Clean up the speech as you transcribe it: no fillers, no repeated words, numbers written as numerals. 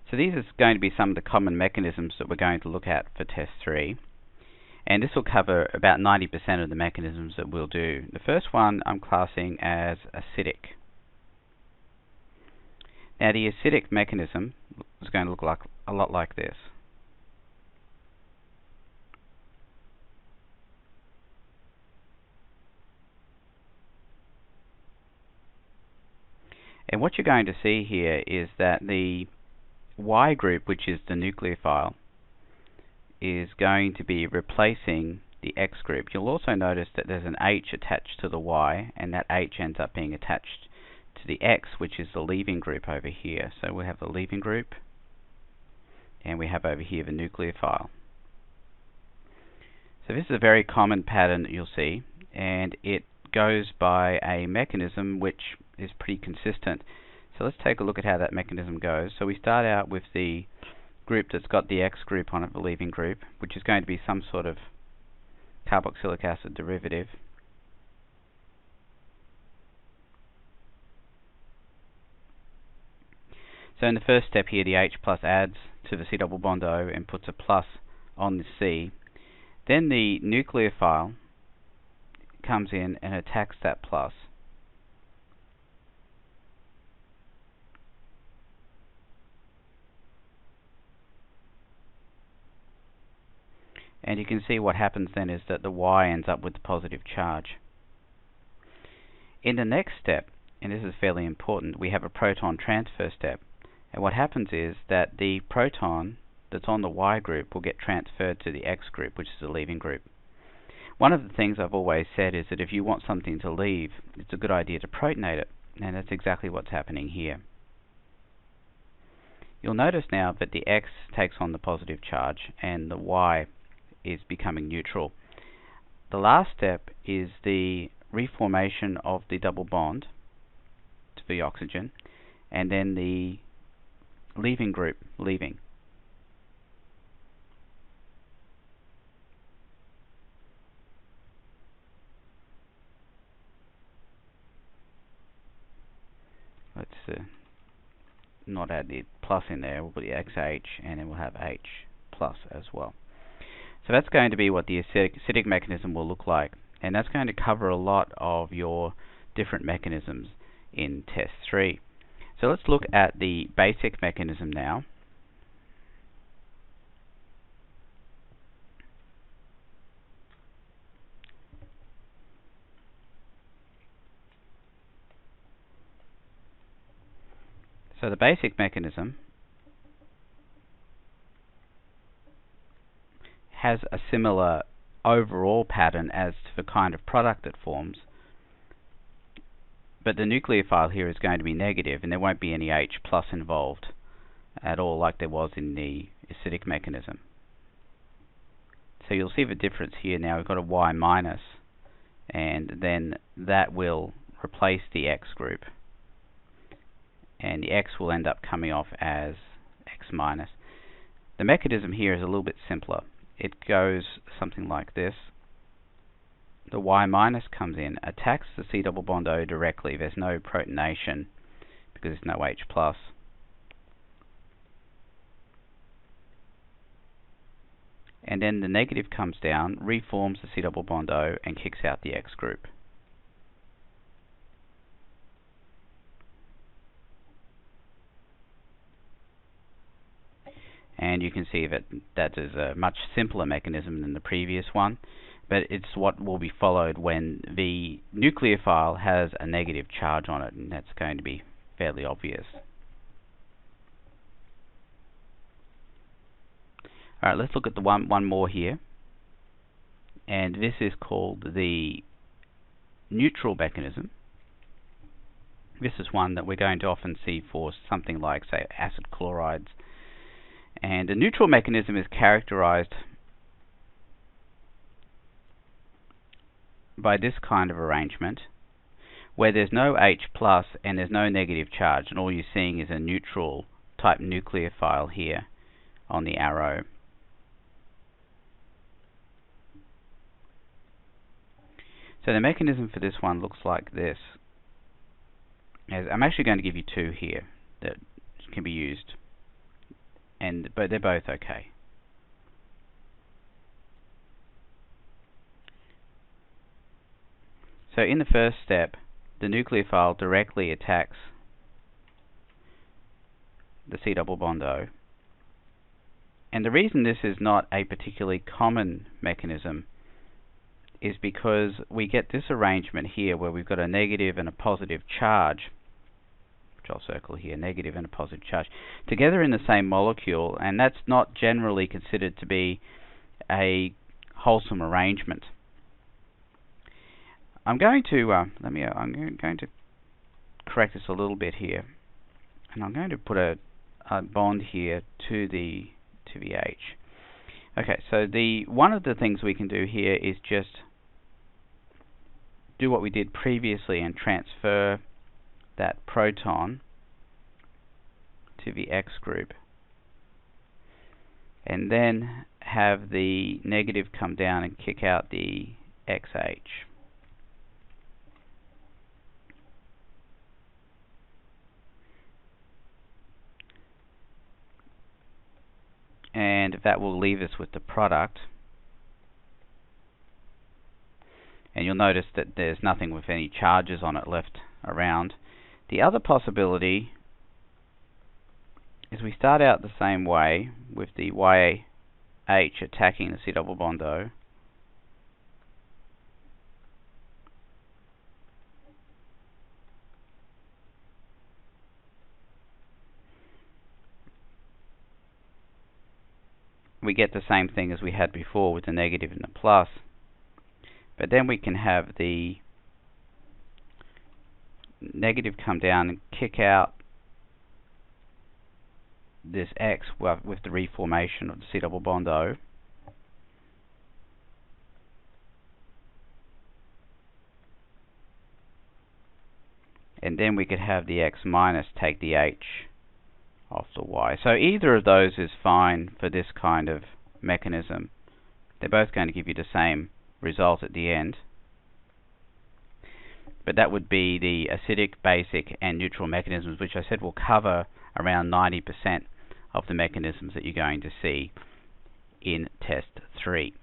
So these are going to be some of the common mechanisms that we're going to look at for test 3. And this will cover about 90% of the mechanisms that we'll do. The first one I'm classing as acidic. Now the acidic mechanism is going to look like a lot like this. And what you're going to see here is that the Y group, which is the nucleophile, is going to be replacing the X group. You'll also notice that there's an H attached to the Y, and that H ends up being attached to the X, which is the leaving group over here. So we have the leaving group, and we have over here the nucleophile. So this is a very common pattern that you'll see, and it goes by a mechanism which is pretty consistent. So let's take a look at how that mechanism goes. So we start out with the group that's got the X group on it, the leaving group, which is going to be some sort of carboxylic acid derivative. So in the first step here, the H plus adds to the C double bond O and puts a plus on the C. Then the nucleophile comes in and attacks that plus. And you can see what happens then is that the Y ends up with the positive charge. In the next step, and this is fairly important, we have a proton transfer step. And what happens is that the proton that's on the Y group will get transferred to the X group, which is the leaving group. One of the things I've always said is that if you want something to leave, it's a good idea to protonate it, and that's exactly what's happening here. You'll notice now that the X takes on the positive charge and the Y is becoming neutral. The last step is the reformation of the double bond to the oxygen, and then the leaving group leaving. Let's not add the plus in there. We'll put the XH, and then we'll have H plus as well. So that's going to be what the acidic mechanism will look like, and that's going to cover a lot of your different mechanisms in test 3. So let's look at the basic mechanism now. So the basic mechanism has a similar overall pattern as to the kind of product it forms, but the nucleophile here is going to be negative, and there won't be any H plus involved at all like there was in the acidic mechanism. So you'll see the difference here now. We've got a Y minus, and then that will replace the X group, and the X will end up coming off as X minus. The mechanism here is a little bit simpler. It goes something like this. The Y minus comes in, attacks the C double bond O directly. There's no protonation because there's no H plus. And then the negative comes down, reforms the C double bond O, and kicks out the X group. And you can see that that is a much simpler mechanism than the previous one, but it's what will be followed when the nucleophile has a negative charge on it, and that's going to be fairly obvious. Alright, let's look at the one more here, and this is called the neutral mechanism. This is one that we're going to often see for something like, say, acid chlorides. And the neutral mechanism is characterized by this kind of arrangement, where there's no H plus and there's no negative charge, and all you're seeing is a neutral type nucleophile here on the arrow. So the mechanism for this one looks like this. I'm actually going to give you two here that can be used but they're both okay. So in the first step, the nucleophile directly attacks the C double bond O. And the reason this is not a particularly common mechanism is because we get this arrangement here where we've got a negative and a positive charge, which I'll circle here, negative and a positive charge, together in the same molecule, and that's not generally considered to be a wholesome arrangement. I'm going to I'm going to correct this a little bit here, and I'm going to put a bond here to the H. Okay, so one of the things we can do here is just do what we did previously and transfer that proton to the X group, and then have the negative come down and kick out the XH. And that will leave us with the product. And you'll notice that there's nothing with any charges on it left around. The other possibility is we start out the same way with the YH attacking the C double bond O. We get the same thing as we had before with the negative and the plus. But then we can have the negative come down and kick out this X with the reformation of the C double bond O. And then we could have the X minus take the H off the Y. So either of those is fine for this kind of mechanism. They're both going to give you the same result at the end. But that would be the acidic, basic, and neutral mechanisms, which I said will cover around 90% of the mechanisms that you're going to see in test 3.